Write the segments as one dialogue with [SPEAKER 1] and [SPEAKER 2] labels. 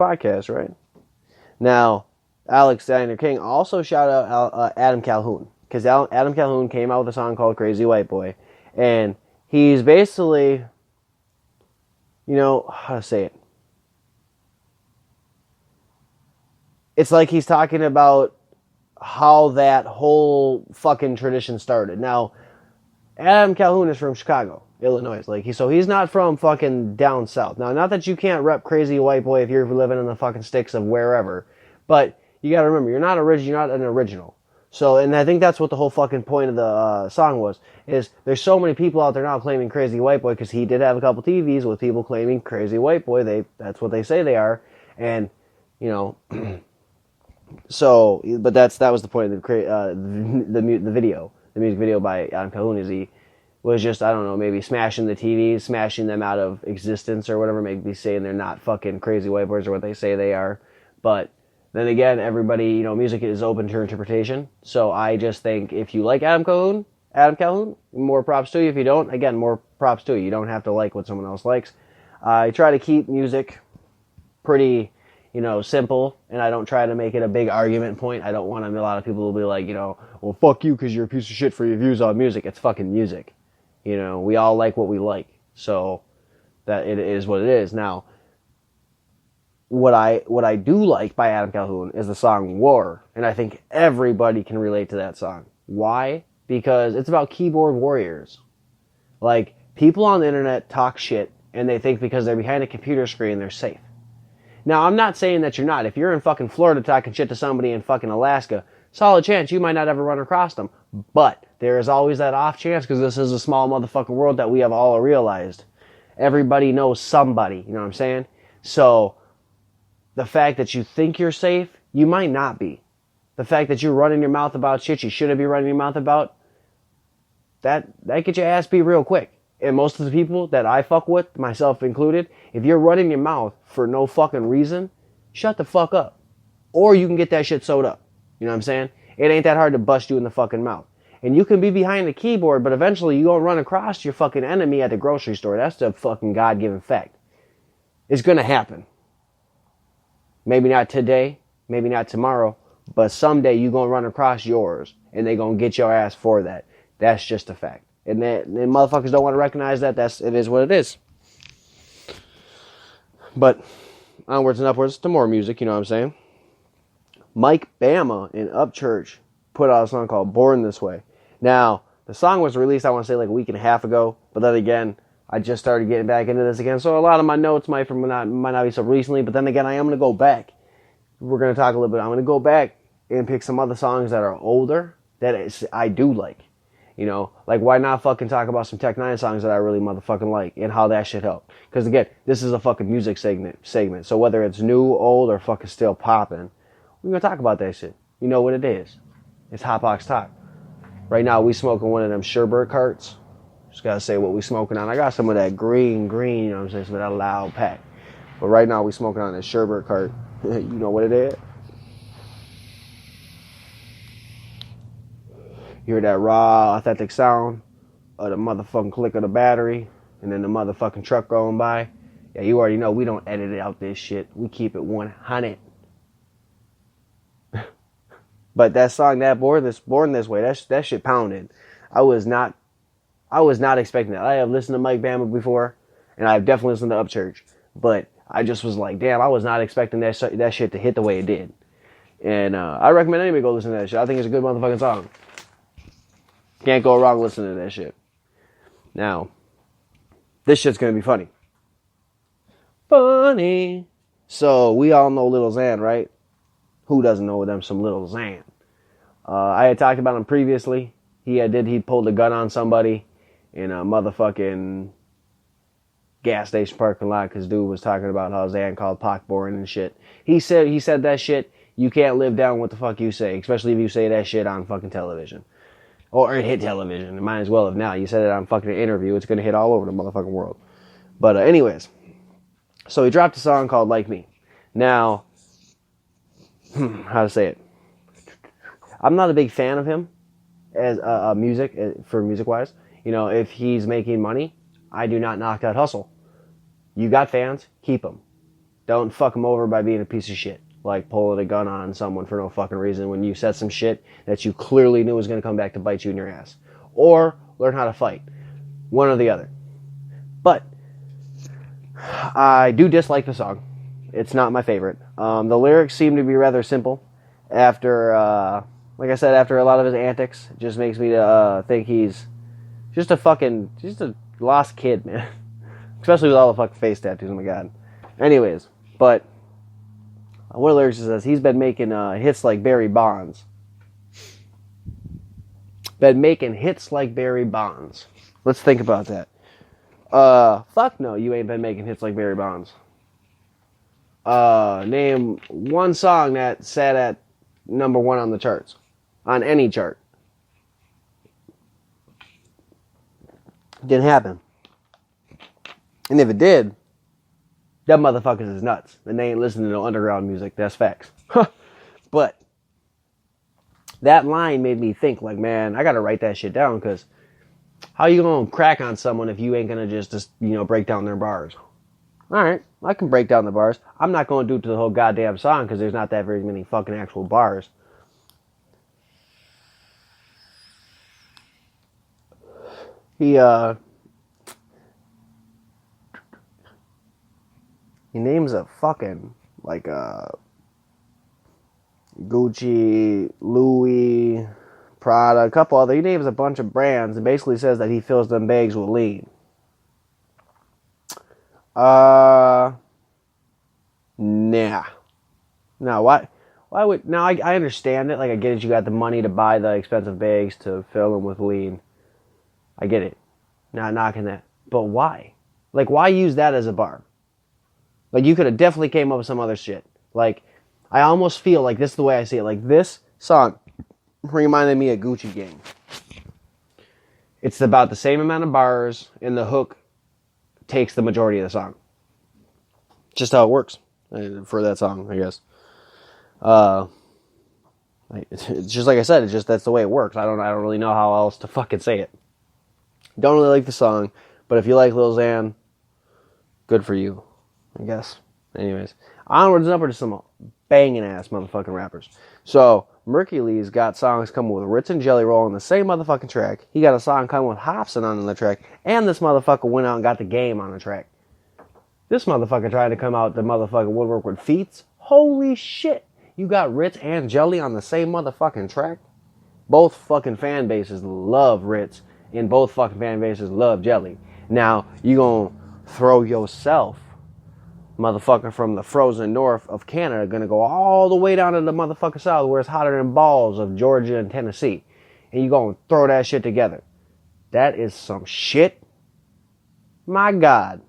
[SPEAKER 1] podcast, right? Now, Alexander King also shouted out Adam Calhoun, because Adam Calhoun came out with a song called Crazy White Boy, and he's basically, how to say it? It's like he's talking about how that whole fucking tradition started. Now, Adam Calhoun is from Chicago, Illinois. So he's not from fucking down south. Now, not that you can't rep Crazy White Boy if you're living in the fucking sticks of wherever, but you gotta remember, you're not an original. So, and I think that's what the whole fucking point of the song was, is there's so many people out there now claiming Crazy White Boy, because he did have a couple TVs with people claiming Crazy White Boy. That's what they say they are, and, so, but that was the point of the video. The music video by Adam Calhoun is he was just, I don't know, maybe smashing the TVs, smashing them out of existence or whatever, maybe saying they're not fucking crazy white boys or what they say they are. But then again, everybody, music is open to interpretation. So I just think if you like Adam Calhoun, more props to you. If you don't, again, more props to you. You don't have to like what someone else likes. I try to keep music pretty, simple, and I don't try to make it a big argument point. I don't want a lot of people will be like, well, fuck you because you're a piece of shit for your views on music. It's fucking music. We all like what we like. So that it is what it is. Now, what I do like by Adam Calhoun is the song War, and I think everybody can relate to that song. Why? Because it's about keyboard warriors. Like, people on the internet talk shit, and they think because they're behind a computer screen, they're safe. Now, I'm not saying that you're not. If you're in fucking Florida talking shit to somebody in fucking Alaska, solid chance you might not ever run across them. But there is always that off chance, because this is a small motherfucking world that we have all realized. Everybody knows somebody, you know what I'm saying? So, the fact that you think you're safe, you might not be. The fact that you're running your mouth about shit you shouldn't be running your mouth about, that gets your ass beat real quick. And most of the people that I fuck with, myself included, if you're running your mouth for no fucking reason, shut the fuck up. Or you can get that shit sewed up. You know what I'm saying? It ain't that hard to bust you in the fucking mouth. And you can be behind the keyboard, but eventually you gonna run across your fucking enemy at the grocery store. That's the fucking God-given fact. It's gonna happen. Maybe not today, maybe not tomorrow, but someday you gonna run across yours, and they gonna get your ass for that. That's just a fact. And motherfuckers don't want to recognize that. It is what it is. But onwards and upwards to more music, you know what I'm saying? Mike Bama in Upchurch put out a song called Born This Way. Now, the song was released, I want to say, like a week and a half ago. But then again, I just started getting back into this again. So a lot of my notes might not be so recently. But then again, I am going to go back. We're going to talk a little bit. I'm going to go back and pick some other songs that are older that I do like. Like, why not fucking talk about some Tech 9 songs that I really motherfucking like and how that shit helped? Because, again, this is a fucking music segment. So whether it's new, old, or fucking still popping, we're going to talk about that shit. You know what it is. It's Hot Box Talk. Right now, we smoking one of them Sherbert carts. Just got to say what we smoking on. I got some of that green, you know what I'm saying, some of that loud pack. But right now, we smoking on this Sherbert cart. You know what it is? You hear that raw, authentic sound of the motherfucking click of the battery and then the motherfucking truck going by. Yeah, you already know we don't edit out this shit. We keep it 100. But that song, that Born This Way, that shit pounded. I was not expecting that. I have listened to Mike Bama before, and I've definitely listened to Upchurch. But I just was like, damn, I was not expecting that shit to hit the way it did. And I recommend anybody go listen to that shit. I think it's a good motherfucking song. Can't go wrong listening to that shit. Now, this shit's gonna be funny. Funny. So, we all know Lil Xan, right? Who doesn't know them some Lil Xan? I had talked about him previously. He pulled a gun on somebody in a motherfucking gas station parking lot because dude was talking about how Xan called Pac boring and shit. He said that shit. You can't live down what the fuck you say, especially if you say that shit on fucking television. Or it hit television. It might as well have now. You said it on fucking interview. It's going to hit all over the motherfucking world. But anyways. So he dropped a song called Like Me. Now, how to say it? I'm not a big fan of him as music-wise. If he's making money, I do not knock that hustle. You got fans, keep them. Don't fuck them over by being a piece of shit. Like pulling a gun on someone for no fucking reason when you said some shit that you clearly knew was going to come back to bite you in your ass. Or learn how to fight. One or the other. But I do dislike the song. It's not my favorite. The lyrics seem to be rather simple. After, like I said, after a lot of his antics, it just makes me think he's just a lost kid, man. Especially with all the fucking face tattoos, oh my god. Anyways, but one of the lyrics says he's been making hits like Barry Bonds. Been making hits like Barry Bonds. Let's think about that. Fuck no, you ain't been making hits like Barry Bonds. Name one song that sat at number 1 on the charts. On any chart. Didn't happen. And if it did, them motherfuckers is nuts. And they ain't listening to no underground music. That's facts. But that line made me think, like, man, I gotta write that shit down, because how you gonna crack on someone if you ain't gonna just break down their bars? Alright, I can break down the bars. I'm not gonna do it to the whole goddamn song, because there's not that very many fucking actual bars. He names a fucking, like, Gucci, Louis, Prada, a couple other. He names a bunch of brands and basically says that he fills them bags with lean. Nah. Now, why would... Now, I understand it. Like, I get it. You got the money to buy the expensive bags to fill them with lean. I get it. Not knocking that. But why? Like, why use that as a bar? Like, you could have definitely came up with some other shit. Like, I almost feel like this is the way I see it. Like, this song reminded me of Gucci Gang. It's about the same amount of bars, and the hook takes the majority of the song. Just how it works for that song, I guess. It's just like I said. It's just that's the way it works. I don't really know how else to fucking say it. Don't really like the song, but if you like Lil Xan, good for you, I guess. Anyways, onwards and upwards to some banging ass motherfucking rappers. So, Mercury's got songs coming with Ritz and Jelly Roll on the same motherfucking track. He got a song coming with Hopsin on the track, and this motherfucker went out and got the Game on the track. This motherfucker tried to come out the motherfucking woodwork with feats. Holy shit! You got Ritz and Jelly on the same motherfucking track? Both fucking fan bases love Ritz, and both fucking fan bases love Jelly. Now, you gonna throw yourself, motherfucker, from the frozen north of Canada, gonna go all the way down to the motherfucking south where it's hotter than balls of Georgia and Tennessee, and you gonna throw that shit together. That is some shit. My God.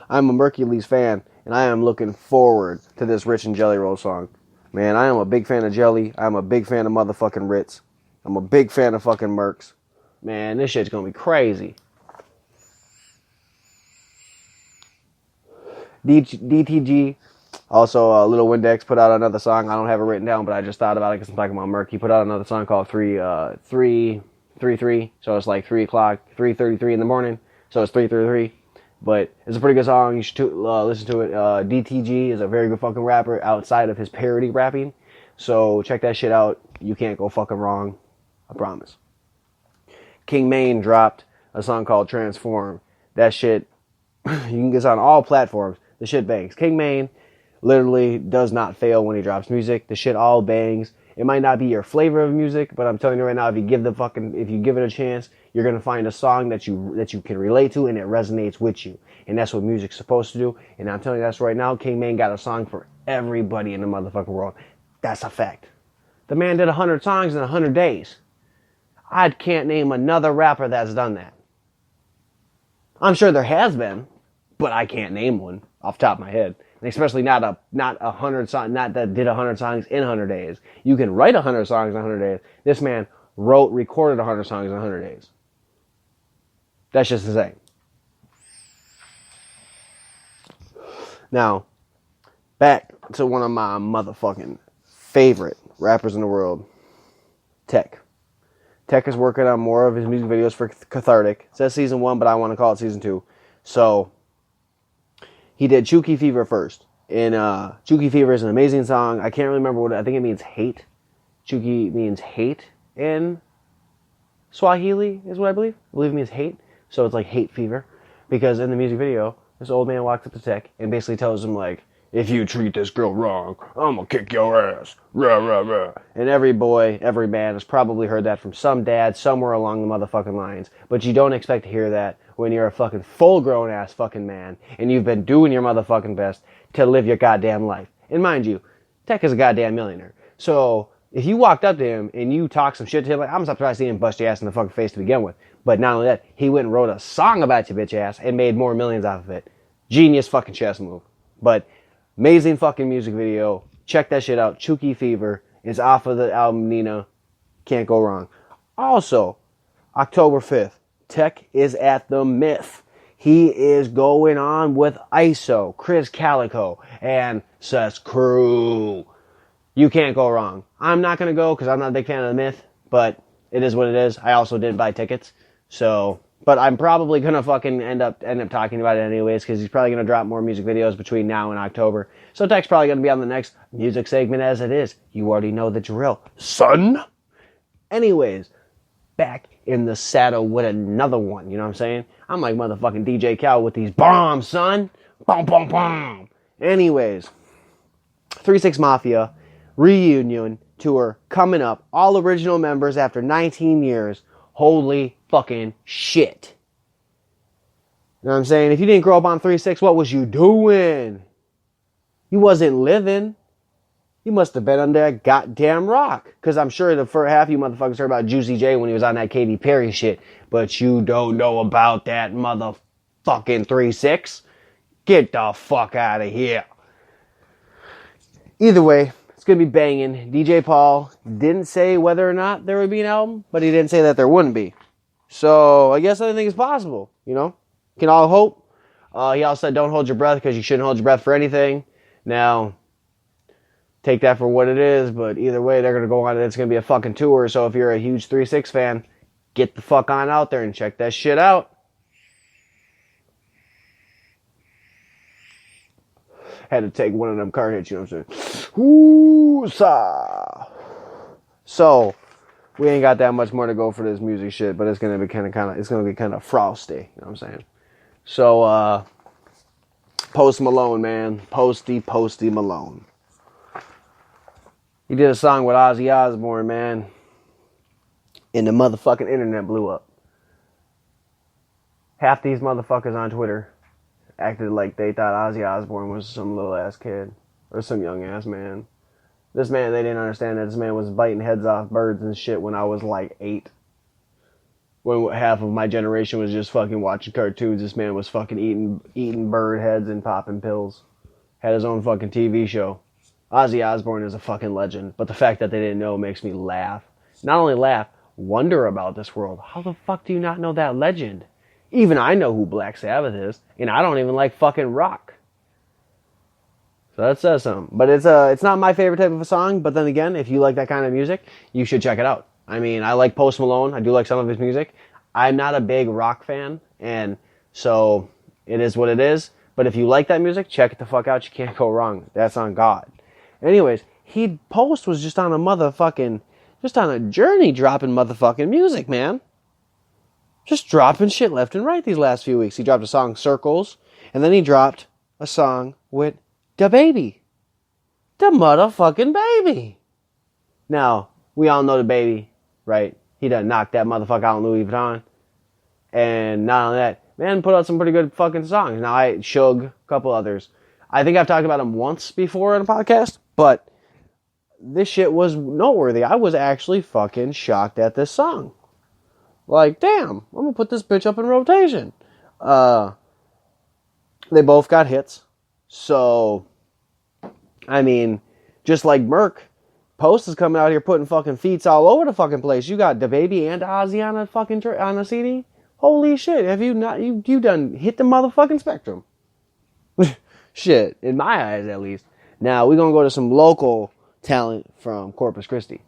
[SPEAKER 1] I'm a Mercury's fan, and I am looking forward to this Ritz and Jelly Roll song. Man, I am a big fan of Jelly. I'm a big fan of motherfucking Ritz. I'm a big fan of fucking Mercs. Man, this shit's gonna be crazy. DTG, also Little Windex, put out another song. I don't have it written down, but I just thought about it because I'm talking about Merc. He put out another song called 333. So it's like 3 o'clock, 3:33 in the morning. So it's 3:33. But it's a pretty good song. You should listen to it. DTG is a very good fucking rapper outside of his parody rapping. So check that shit out. You can't go fucking wrong. I promise. King Maine dropped a song called Transform. That shit, you can get on all platforms. The shit bangs. King Maine literally does not fail when he drops music. The shit all bangs. It might not be your flavor of music, but I'm telling you right now, if you give it a chance, you're gonna find a song that you can relate to and it resonates with you. And that's what music's supposed to do. And I'm telling you that's right now, King Maine got a song for everybody in the motherfucking world. That's a fact. The man did 100 songs in 100 days. I can't name another rapper that's done that. I'm sure there has been, but I can't name one off the top of my head. And especially not that did 100 songs in 100 days. You can write 100 songs in 100 days. This man recorded 100 songs in 100 days. That's just insane. Now, back to one of my motherfucking favorite rappers in the world, Tech. Tech is working on more of his music videos for Cathartic. It says season 1, but I want to call it season 2. So he did Chuki Fever first. And Chuki Fever is an amazing song. I can't really remember what I think it means hate. Chuki means hate in Swahili is what I believe. I believe it means hate. So it's like hate fever. Because in the music video, this old man walks up to Tech and basically tells him like, if you treat this girl wrong, I'm gonna kick your ass. Rah, rah, rah. And every boy, every man has probably heard that from some dad somewhere along the motherfucking lines. But you don't expect to hear that when you're a fucking full-grown ass fucking man and you've been doing your motherfucking best to live your goddamn life. And mind you, Tech is a goddamn millionaire. So if you walked up to him and you talked some shit to him, like, I'm surprised he didn't bust your ass in the fucking face to begin with. But not only that, he went and wrote a song about your bitch ass and made more millions off of it. Genius fucking chess move. But amazing fucking music video. Check that shit out. Chuki Fever is off of the album Nina. Can't go wrong. Also, October 5th, Tech is at the Myth. He is going on with Issa, Chris Calico, and Seth's crew. You can't go wrong. I'm not going to go because I'm not a big fan of the Myth, but it is what it is. I also didn't buy tickets. So, but I'm probably going to fucking end up talking about it anyways because he's probably going to drop more music videos between now and October. So Tech's probably going to be on the next music segment as it is. You already know the drill, son. Anyways, back in the saddle with another one. You know what I'm saying? I'm like motherfucking DJ Khaled with these bombs, son. Boom, boom, boom. Anyways, 3-6 Mafia reunion tour coming up. All original members after 19 years. Holy fucking shit. You know what I'm saying? If you didn't grow up on 3-6, what was you doing? You wasn't living. You must have been under a goddamn rock. Because I'm sure the first half you motherfuckers heard about Juicy J when he was on that Katy Perry shit. But you don't know about that motherfucking 3-6? Get the fuck out of here. Either way, it's going to be banging. DJ Paul didn't say whether or not there would be an album, but he didn't say that there wouldn't be. So I guess anything is possible, you know? Can all hope. He also said don't hold your breath because you shouldn't hold your breath for anything. Now, take that for what it is, but either way, they're going to go on and it's going to be a fucking tour. So if you're a huge 3-6 fan, get the fuck on out there and check that shit out. Had to take one of them card hits, you know what I'm saying? Woo-sa! So, we ain't got that much more to go for this music shit, but it's gonna be kind of frosty, you know what I'm saying? So, Post Malone, man. Posty Malone. He did a song with Ozzy Osbourne, man. And the motherfucking internet blew up. Half these motherfuckers on Twitter acted like they thought Ozzy Osbourne was some little ass kid. Or some young ass man. This man, they didn't understand that this man was biting heads off birds and shit when I was like 8. When half of my generation was just fucking watching cartoons, this man was fucking eating bird heads and popping pills. Had his own fucking TV show. Ozzy Osbourne is a fucking legend, but the fact that they didn't know makes me laugh. Not only laugh, wonder about this world. How the fuck do you not know that legend? Even I know who Black Sabbath is, and I don't even like fucking rock. So that says something. But it's not my favorite type of a song, but then again, if you like that kind of music, you should check it out. I mean, I like Post Malone. I do like some of his music. I'm not a big rock fan, and so it is what it is. But if you like that music, check it the fuck out. You can't go wrong. That's on God. Anyways, Post was just on a journey dropping motherfucking music, man. Just dropping shit left and right these last few weeks. He dropped a song, Circles, and then he dropped a song with Da Baby. The motherfucking Baby. Now, we all know the Baby, right? He done knocked that motherfucker out in Louis Vuitton. And not only that, man put out some pretty good fucking songs. Now, Suge, a couple others. I think I've talked about him once before in a podcast, but this shit was noteworthy. I was actually fucking shocked at this song. Like, damn, I'm gonna put this bitch up in rotation. They both got hits. So, I mean, just like Merc, Post is coming out here putting fucking feats all over the fucking place. You got DaBaby and Ozzy on a fucking on a CD. Holy shit! Have you not? You done hit the motherfucking spectrum? Shit, in my eyes at least. Now we're gonna go to some local talent from Corpus Christi.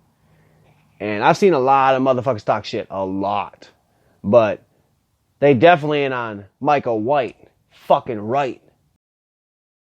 [SPEAKER 1] And I've seen a lot of motherfuckers talk shit. A lot. But They definitely ain't on Micah White. Fucking right.